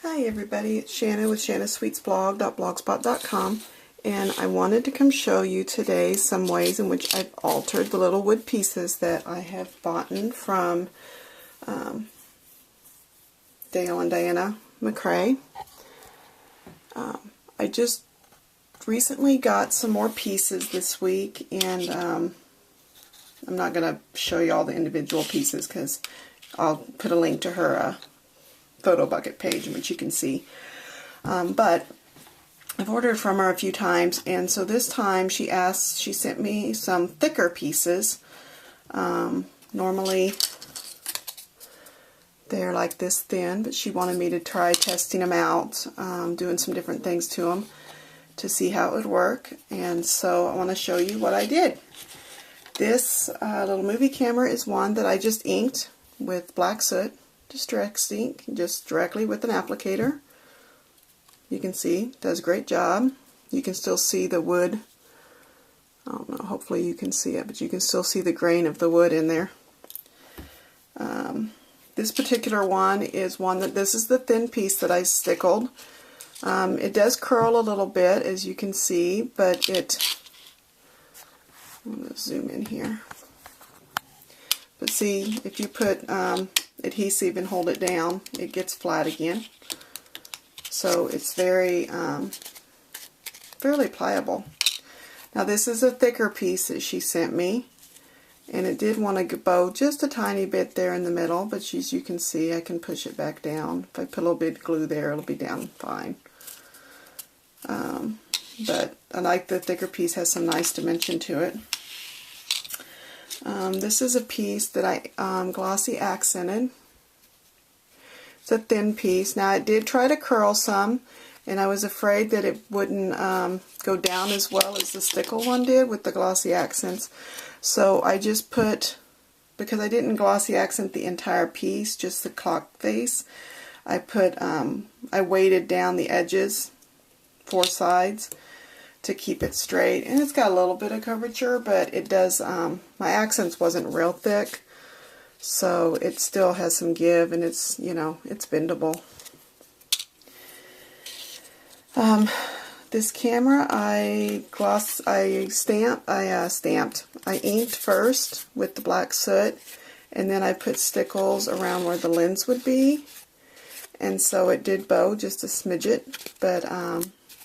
Hi everybody, it's Shanna with shannasweetsblog.blogspot.com, and I wanted to come show you today some ways in which I've altered the little wood pieces that I have bought from Dale and Diana McCrae. I just recently got some more pieces this week, and I'm not going to show you all the individual pieces because I'll put a link to her photo bucket page in which you can see. But I've ordered from her a few times, and so this time she sent me some thicker pieces. Normally they're like this thin, but she wanted me to try testing them out, doing some different things to them to see how it would work, and so I want to show you what I did. This little movie camera is one that I just inked with black soot. Distress ink, just directly with an applicator. You can see, does a great job. You can still see the wood. I don't know, hopefully you can see it, but you can still see the grain of the wood in there. This particular one is this is the thin piece that I stickled. It does curl a little bit, as you can see, but I'm going to zoom in here. But see, if you put adhesive and hold it down, it gets flat again. So it's very fairly pliable. Now this is a thicker piece that she sent me, and it did want to bow just a tiny bit there in the middle, but as you can see, I can push it back down. If I put a little bit of glue there, it'll be down fine. But I like the thicker piece, has some nice dimension to it. This is a piece that I glossy accented. It's a thin piece. Now it did try to curl some, and I was afraid that it wouldn't go down as well as the stickle one did with the glossy accents. So I just put, because I didn't glossy accent the entire piece, just the clock face, I put, I weighted down the edges, 4 sides, to keep it straight, and it's got a little bit of curvature, but it does, my accents wasn't real thick, so it still has some give, and it's, you know, it's bendable. This camera I inked first with the black soot, and then I put stickles around where the lens would be, and so it did bow just a smidget, but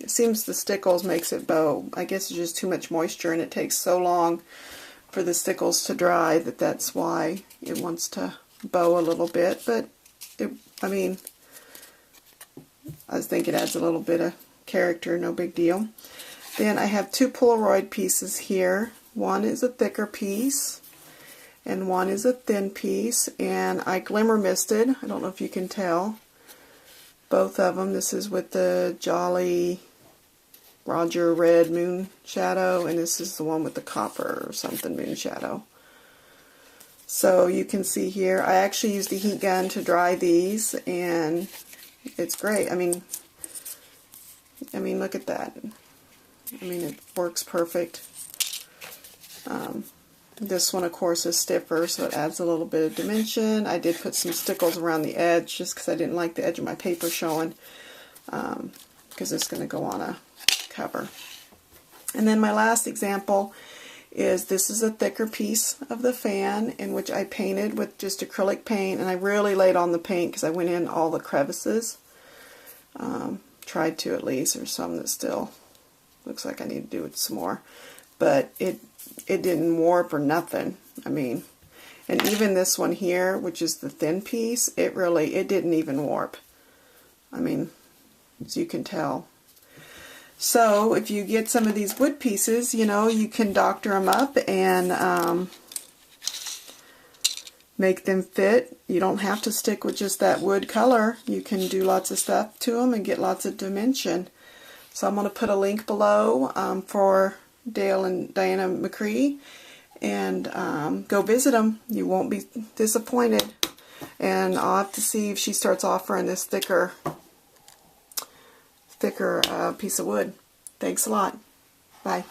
it seems the stickles makes it bow. I guess it's just too much moisture, and it takes so long for the stickles to dry that's why it wants to bow a little bit. But I mean, I think it adds a little bit of character, no big deal. Then I have 2 Polaroid pieces here. One is a thicker piece, and one is a thin piece, and I glimmer misted. I don't know if you can tell. Both of them. This is with the Jolly Roger Red Moon Shadow, and this is the one with the copper or something moon shadow. So you can see here, I actually used a heat gun to dry these, and it's great. I mean, look at that. I mean, it works perfect. This one, of course, is stiffer, so it adds a little bit of dimension. I did put some stickles around the edge just because I didn't like the edge of my paper showing, because it's going to go on a cover. And then my last example is, this is a thicker piece of the fan in which I painted with just acrylic paint, and I really laid on the paint because I went in all the crevices. Tried to, at least. There's some that still looks like I need to do it some more, but it didn't warp or nothing. I mean, and even this one here, which is the thin piece, it didn't even warp. I mean, as you can tell. So if you get some of these wood pieces, you know, you can doctor them up and make them fit. You don't have to stick with just that wood color. You can do lots of stuff to them and get lots of dimension. So I'm going to put a link below for Dale and Diana McCrae, and go visit them. You won't be disappointed. And I'll have to see if she starts offering this thicker piece of wood. Thanks a lot. Bye.